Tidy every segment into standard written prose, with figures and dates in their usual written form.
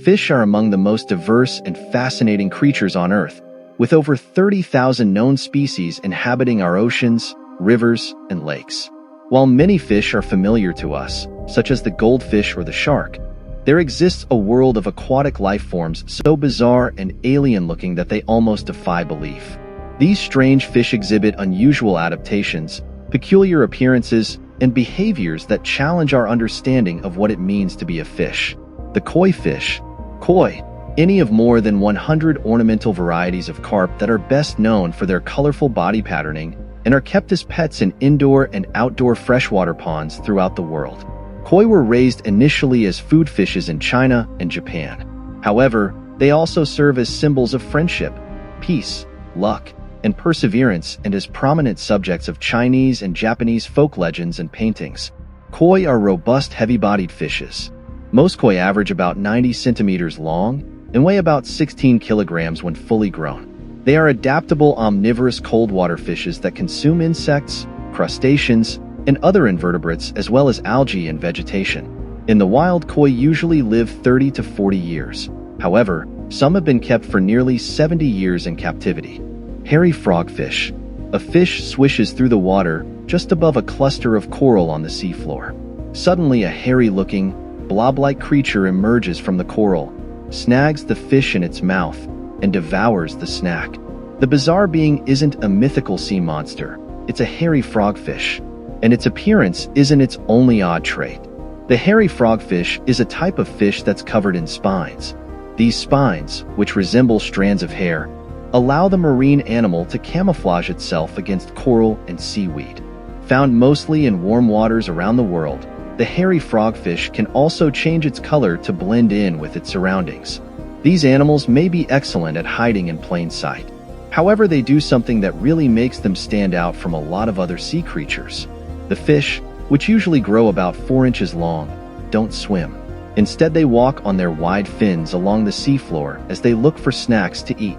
Fish are among the most diverse and fascinating creatures on Earth, with over 30,000 known species inhabiting our oceans, rivers, and lakes. While many fish are familiar to us, such as the goldfish or the shark, there exists a world of aquatic life forms so bizarre and alien-looking that they almost defy belief. These strange fish exhibit unusual adaptations, peculiar appearances, and behaviors that challenge our understanding of what it means to be a fish. The koi fish. Koi, any of more than 100 ornamental varieties of carp that are best known for their colorful body patterning and are kept as pets in indoor and outdoor freshwater ponds throughout the world. Koi were raised initially as food fishes in China and Japan. However, they also serve as symbols of friendship, peace, luck, and perseverance, and as prominent subjects of Chinese and Japanese folk legends and paintings. Koi are robust, heavy-bodied fishes. Most koi average about 90 centimeters long and weigh about 16 kilograms when fully grown. They are adaptable, omnivorous cold-water fishes that consume insects, crustaceans, and other invertebrates as well as algae and vegetation. In the wild, koi usually live 30 to 40 years. However, some have been kept for nearly 70 years in captivity. Hairy frogfish. A fish swishes through the water just above a cluster of coral on the seafloor. Suddenly, a hairy-looking, blob-like creature emerges from the coral, snags the fish in its mouth, and devours the snack. The bizarre being isn't a mythical sea monster, it's a hairy frogfish, and its appearance isn't its only odd trait. The hairy frogfish is a type of fish that's covered in spines. These spines, which resemble strands of hair, allow the marine animal to camouflage itself against coral and seaweed. Found mostly in warm waters around the world, the hairy frogfish can also change its color to blend in with its surroundings. These animals may be excellent at hiding in plain sight. However, they do something that really makes them stand out from a lot of other sea creatures. The fish, which usually grow about 4 inches long, don't swim. Instead, they walk on their wide fins along the seafloor as they look for snacks to eat.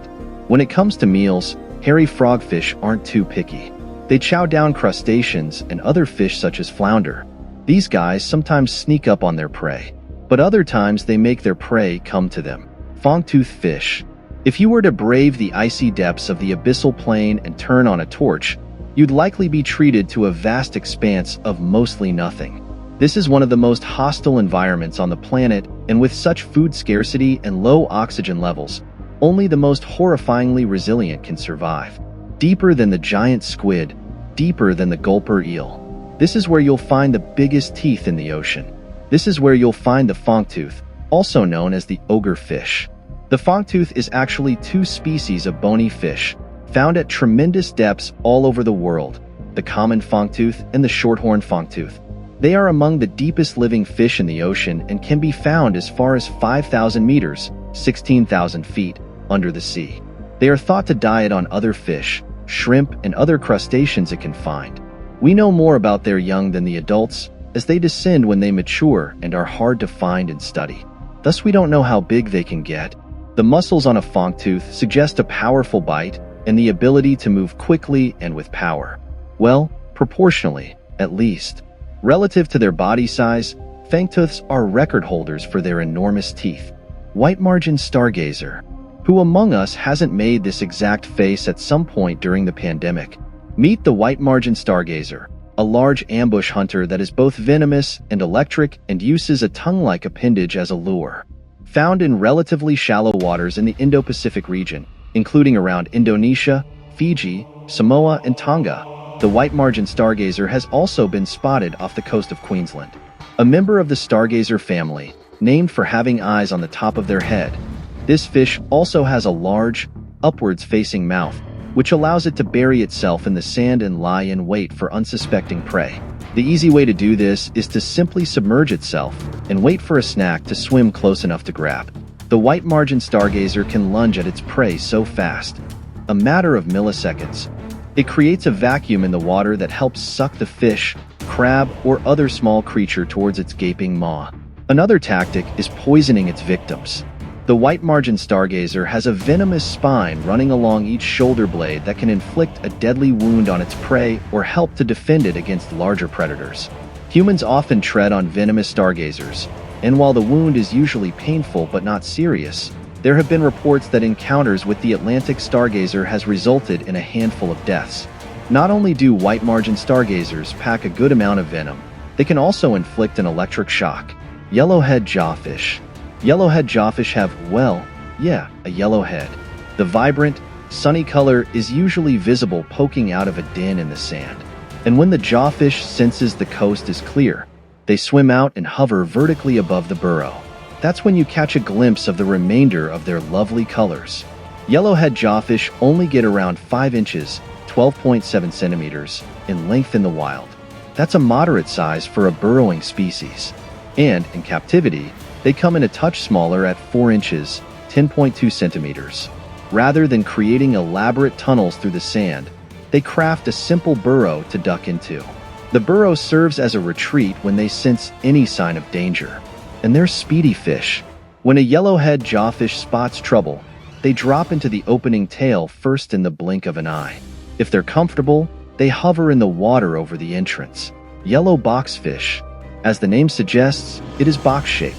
When it comes to meals, hairy frogfish aren't too picky. They chow down crustaceans and other fish such as flounder. These guys sometimes sneak up on their prey, but other times they make their prey come to them. Fangtooth fish. If you were to brave the icy depths of the abyssal plain and turn on a torch, you'd likely be treated to a vast expanse of mostly nothing. This is one of the most hostile environments on the planet, and with such food scarcity and low oxygen levels, only the most horrifyingly resilient can survive. Deeper than the giant squid, deeper than the gulper eel. This is where you'll find the biggest teeth in the ocean. This is where you'll find the fangtooth, also known as the ogre fish. The fangtooth is actually 2 species of bony fish, found at tremendous depths all over the world, the common fangtooth and the shorthorn fangtooth. They are among the deepest living fish in the ocean and can be found as far as 5,000 meters, 16,000 feet, under the sea. They are thought to diet on other fish, shrimp, and other crustaceans it can find. We know more about their young than the adults, as they descend when they mature and are hard to find and study. Thus, we don't know how big they can get. The muscles on a fangtooth suggest a powerful bite and the ability to move quickly and with power. Well, proportionally, at least. Relative to their body size, fangtooths are record holders for their enormous teeth. White-margin stargazer. Who among us hasn't made this exact face at some point during the pandemic? Meet the white-margin stargazer, a large ambush hunter that is both venomous and electric and uses a tongue-like appendage as a lure. Found in relatively shallow waters in the Indo-Pacific region, including around Indonesia, Fiji, Samoa, and Tonga, the white-margin stargazer has also been spotted off the coast of Queensland. A member of the stargazer family, named for having eyes on the top of their head, this fish also has a large, upwards-facing mouth, which allows it to bury itself in the sand and lie in wait for unsuspecting prey. The easy way to do this is to simply submerge itself and wait for a snack to swim close enough to grab. The white-margin stargazer can lunge at its prey so fast, a matter of milliseconds. It creates a vacuum in the water that helps suck the fish, crab, or other small creature towards its gaping maw. Another tactic is poisoning its victims. The white-margin stargazer has a venomous spine running along each shoulder blade that can inflict a deadly wound on its prey or help to defend it against larger predators. Humans often tread on venomous stargazers, and while the wound is usually painful but not serious, there have been reports that encounters with the Atlantic stargazer has resulted in a handful of deaths. Not only do white margin stargazers pack a good amount of venom, they can also inflict an electric shock. Yellowhead jawfish. Yellowhead jawfish have, well, yeah, a yellow head. The vibrant, sunny color is usually visible poking out of a den in the sand. And when the jawfish senses the coast is clear, they swim out and hover vertically above the burrow. That's when you catch a glimpse of the remainder of their lovely colors. Yellowhead jawfish only get around 5 inches, 12.7 centimeters, in length in the wild. That's a moderate size for a burrowing species. And, in captivity, they come in a touch smaller at 4 inches, 10.2 centimeters. Rather than creating elaborate tunnels through the sand, they craft a simple burrow to duck into. The burrow serves as a retreat when they sense any sign of danger. And they're speedy fish. When a yellowhead jawfish spots trouble, they drop into the opening tail first in the blink of an eye. If they're comfortable, they hover in the water over the entrance. Yellow boxfish. As the name suggests, it is box-shaped.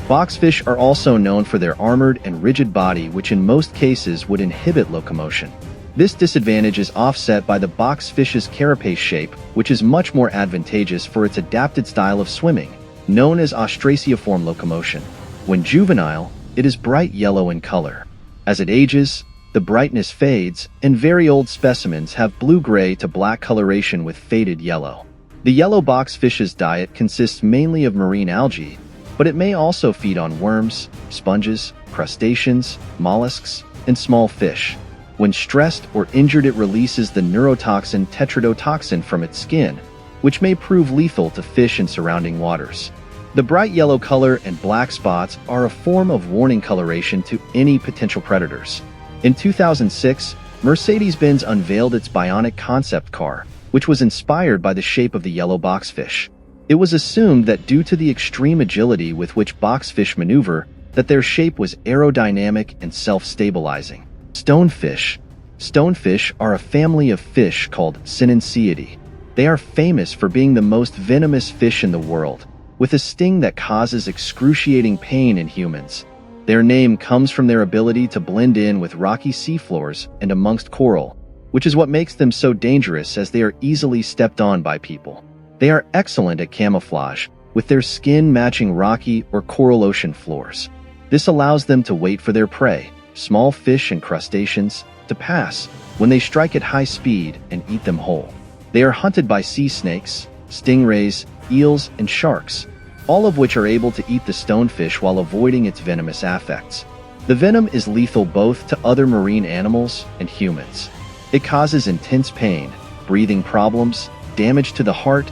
Boxfish are also known for their armored and rigid body, which in most cases would inhibit locomotion. This disadvantage is offset by the boxfish's carapace shape, which is much more advantageous for its adapted style of swimming, known as ostraciform locomotion. When juvenile, it is bright yellow in color. As it ages, the brightness fades, and very old specimens have blue-gray to black coloration with faded yellow. The yellow boxfish's diet consists mainly of marine algae, but it may also feed on worms, sponges, crustaceans, mollusks, and small fish. When stressed or injured, it releases the neurotoxin tetrodotoxin from its skin, which may prove lethal to fish in surrounding waters. The bright yellow color and black spots are a form of warning coloration to any potential predators. In 2006, Mercedes-Benz unveiled its Bionic concept car, which was inspired by the shape of the yellow boxfish. It was assumed that due to the extreme agility with which boxfish maneuver, that their shape was aerodynamic and self-stabilizing. Stonefish. Stonefish are a family of fish called Synanciidae. They are famous for being the most venomous fish in the world, with a sting that causes excruciating pain in humans. Their name comes from their ability to blend in with rocky seafloors and amongst coral, which is what makes them so dangerous as they are easily stepped on by people. They are excellent at camouflage, with their skin matching rocky or coral ocean floors. This allows them to wait for their prey, small fish and crustaceans, to pass when they strike at high speed and eat them whole. They are hunted by sea snakes, stingrays, eels, and sharks, all of which are able to eat the stonefish while avoiding its venomous affects. The venom is lethal both to other marine animals and humans. It causes intense pain, breathing problems, damage to the heart,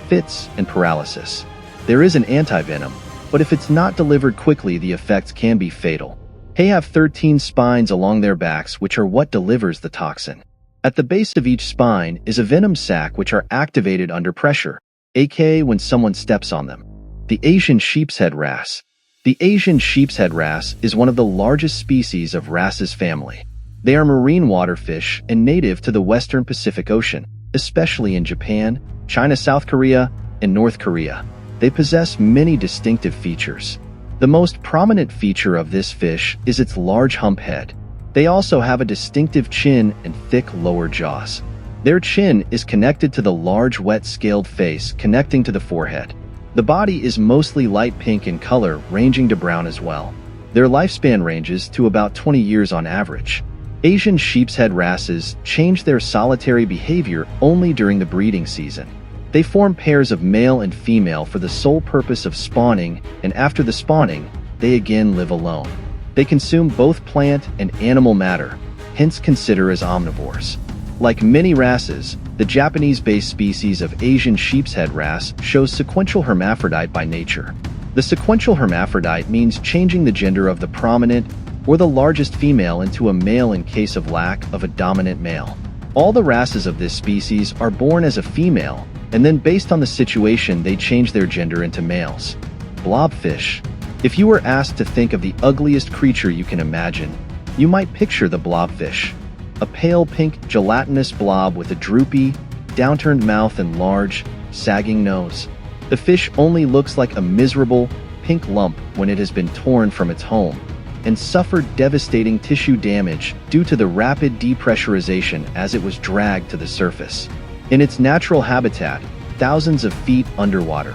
fits, and paralysis. There is an antivenom, but if it's not delivered quickly, the effects can be fatal. They have 13 spines along their backs, which are what delivers the toxin. At the base of each spine is a venom sac, which are activated under pressure, aka when someone steps on them. The Asian sheepshead wrasse. The Asian sheepshead wrasse is one of the largest species of wrasses family. They are marine waterfish and native to the western Pacific Ocean, especially in Japan, China, South Korea, and North Korea. They possess many distinctive features. The most prominent feature of this fish is its large hump head. They also have a distinctive chin and thick lower jaws. Their chin is connected to the large wet scaled face connecting to the forehead. The body is mostly light pink in color, ranging to brown as well. Their lifespan ranges to about 20 years on average. Asian sheepshead wrasses change their solitary behavior only during the breeding season. They form pairs of male and female for the sole purpose of spawning, and after the spawning, they again live alone. They consume both plant and animal matter, hence considered as omnivores. Like many wrasses, the Japanese-based species of Asian sheepshead wrasse shows sequential hermaphrodite by nature. The sequential hermaphrodite means changing the gender of the prominent or the largest female into a male in case of lack of a dominant male. All the wrasses of this species are born as a female, and then based on the situation they change their gender into males. Blobfish. If you were asked to think of the ugliest creature you can imagine, you might picture the blobfish. A pale pink, gelatinous blob with a droopy, downturned mouth and large, sagging nose. The fish only looks like a miserable, pink lump when it has been torn from its home, and suffered devastating tissue damage due to the rapid depressurization as it was dragged to the surface. In its natural habitat, thousands of feet underwater,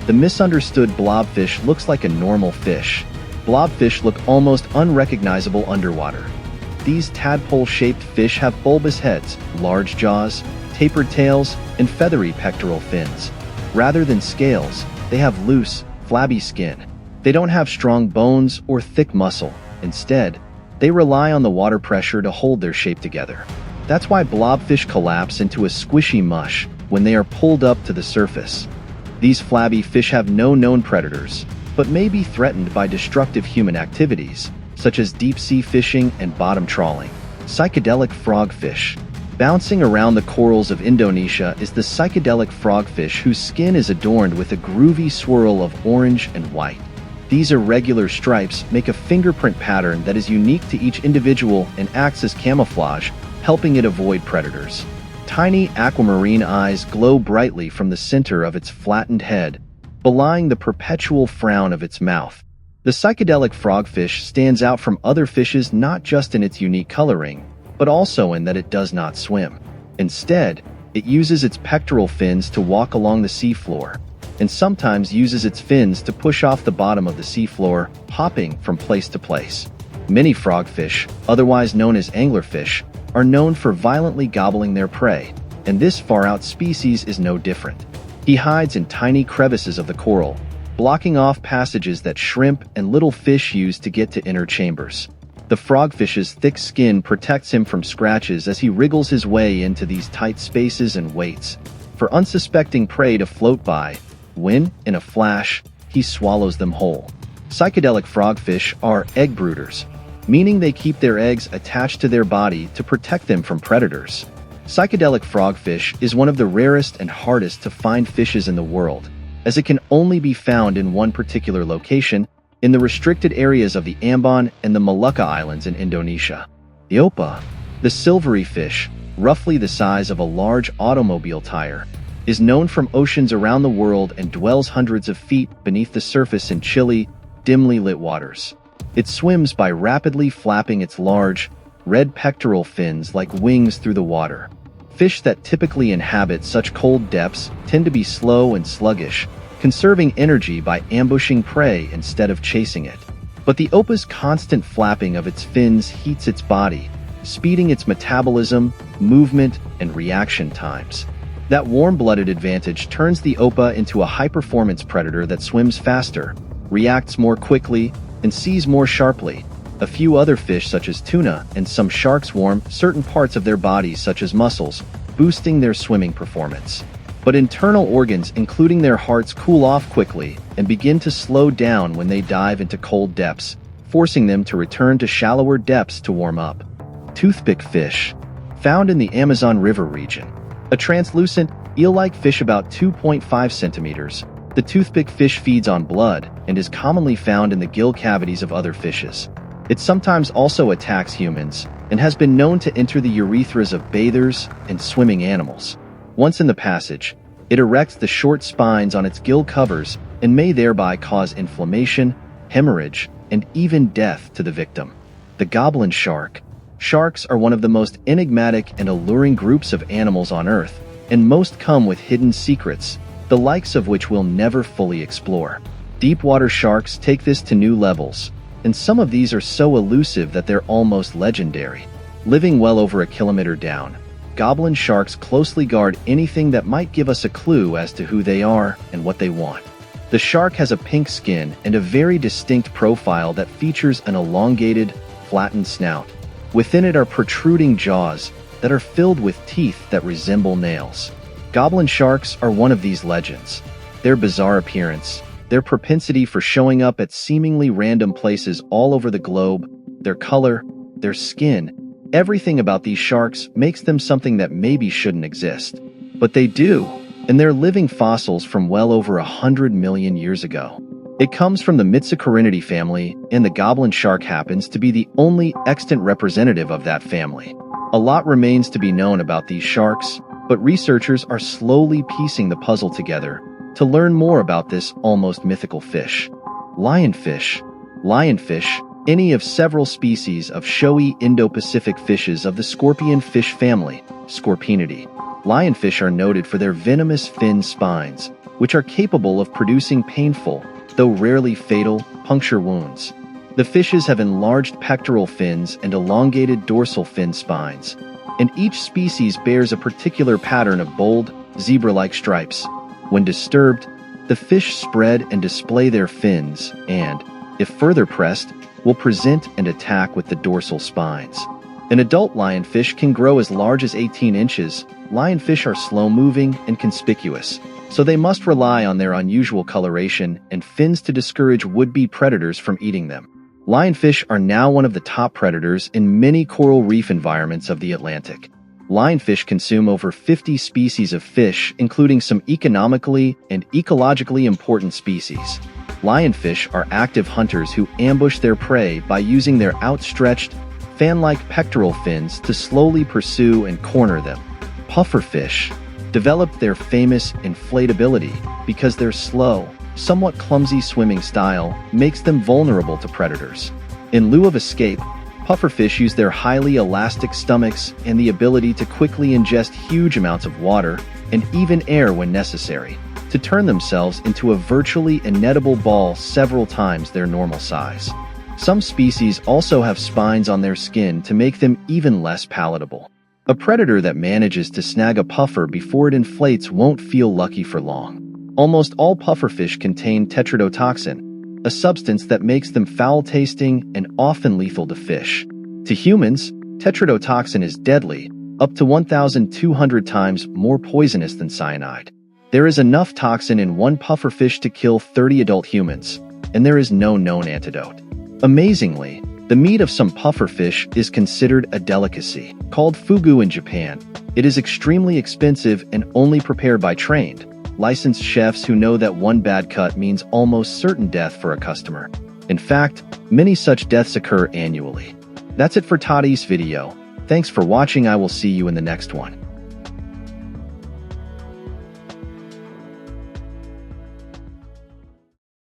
the misunderstood blobfish looks like a normal fish. Blobfish look almost unrecognizable underwater. These tadpole-shaped fish have bulbous heads, large jaws, tapered tails, and feathery pectoral fins. Rather than scales, they have loose, flabby skin. They don't have strong bones or thick muscle. Instead, they rely on the water pressure to hold their shape together. That's why blobfish collapse into a squishy mush when they are pulled up to the surface. These flabby fish have no known predators, but may be threatened by destructive human activities, such as deep-sea fishing and bottom trawling. Psychedelic frogfish. Bouncing around the corals of Indonesia is the psychedelic frogfish whose skin is adorned with a groovy swirl of orange and white. These irregular stripes make a fingerprint pattern that is unique to each individual and acts as camouflage, helping it avoid predators. Tiny aquamarine eyes glow brightly from the center of its flattened head, belying the perpetual frown of its mouth. The psychedelic frogfish stands out from other fishes not just in its unique coloring, but also in that it does not swim. Instead, it uses its pectoral fins to walk along the seafloor, and sometimes uses its fins to push off the bottom of the seafloor, hopping from place to place. Many frogfish, otherwise known as anglerfish, are known for violently gobbling their prey, and this far-out species is no different. He hides in tiny crevices of the coral, blocking off passages that shrimp and little fish use to get to inner chambers. The frogfish's thick skin protects him from scratches as he wriggles his way into these tight spaces and waits for unsuspecting prey to float by, when, in a flash, he swallows them whole. Psychedelic frogfish are egg brooders, meaning they keep their eggs attached to their body to protect them from predators. Psychedelic frogfish is one of the rarest and hardest to find fishes in the world, as it can only be found in one particular location, in the restricted areas of the Ambon and the Molucca Islands in Indonesia. The opa, the silvery fish, roughly the size of a large automobile tire, is known from oceans around the world and dwells hundreds of feet beneath the surface in chilly, dimly lit waters. It swims by rapidly flapping its large, red pectoral fins like wings through the water. Fish that typically inhabit such cold depths tend to be slow and sluggish, conserving energy by ambushing prey instead of chasing it. But the opa's constant flapping of its fins heats its body, speeding its metabolism, movement, and reaction times. That warm-blooded advantage turns the opa into a high-performance predator that swims faster, reacts more quickly, and sees more sharply. A few other fish such as tuna and some sharks warm certain parts of their bodies such as muscles, boosting their swimming performance. But internal organs including their hearts cool off quickly and begin to slow down when they dive into cold depths, forcing them to return to shallower depths to warm up. Toothpick fish. Found in the Amazon River region. A translucent, eel-like fish about 2.5 centimeters, the toothpick fish feeds on blood and is commonly found in the gill cavities of other fishes. It sometimes also attacks humans and has been known to enter the urethras of bathers and swimming animals. Once in the passage, it erects the short spines on its gill covers and may thereby cause inflammation, hemorrhage, and even death to the victim. The goblin shark. Sharks are one of the most enigmatic and alluring groups of animals on Earth, and most come with hidden secrets, the likes of which we'll never fully explore. Deepwater sharks take this to new levels, and some of these are so elusive that they're almost legendary. Living well over a kilometer down, goblin sharks closely guard anything that might give us a clue as to who they are and what they want. The shark has a pink skin and a very distinct profile that features an elongated, flattened snout. Within it are protruding jaws that are filled with teeth that resemble nails. Goblin sharks are one of these legends. Their bizarre appearance, their propensity for showing up at seemingly random places all over the globe, their color, their skin, everything about these sharks makes them something that maybe shouldn't exist. But they do, and they're living fossils from well over 100 million years ago. It comes from the Mitsucarinidae family, and the goblin shark happens to be the only extant representative of that family. A lot remains to be known about these sharks, but researchers are slowly piecing the puzzle together to learn more about this almost mythical fish. Lionfish. Lionfish, any of several species of showy Indo-Pacific fishes of the scorpion fish family, Scorpaenidae. Lionfish are noted for their venomous fin spines, which are capable of producing painful, though rarely fatal, puncture wounds. The fishes have enlarged pectoral fins and elongated dorsal fin spines, and each species bears a particular pattern of bold, zebra-like stripes. When disturbed, the fish spread and display their fins and, if further pressed, will present and attack with the dorsal spines. An adult lionfish can grow as large as 18 inches. Lionfish are slow-moving and conspicuous, so they must rely on their unusual coloration and fins to discourage would-be predators from eating them. Lionfish are now one of the top predators in many coral reef environments of the Atlantic. Lionfish consume over 50 species of fish, including some economically and ecologically important species. Lionfish are active hunters who ambush their prey by using their outstretched, fan-like pectoral fins to slowly pursue and corner them. Pufferfish developed their famous inflatability because their slow, somewhat clumsy swimming style makes them vulnerable to predators. In lieu of escape, pufferfish use their highly elastic stomachs and the ability to quickly ingest huge amounts of water and even air when necessary, to turn themselves into a virtually inedible ball several times their normal size. Some species also have spines on their skin to make them even less palatable. A predator that manages to snag a puffer before it inflates won't feel lucky for long. Almost all pufferfish contain tetrodotoxin, a substance that makes them foul-tasting and often lethal to fish. To humans, tetrodotoxin is deadly, up to 1,200 times more poisonous than cyanide. There is enough toxin in one pufferfish to kill 30 adult humans, and there is no known antidote. Amazingly, the meat of some pufferfish is considered a delicacy, called fugu in Japan. It is extremely expensive and only prepared by trained, licensed chefs who know that one bad cut means almost certain death for a customer. In fact, many such deaths occur annually. That's it for today's video. Thanks for watching. I will see you in the next one.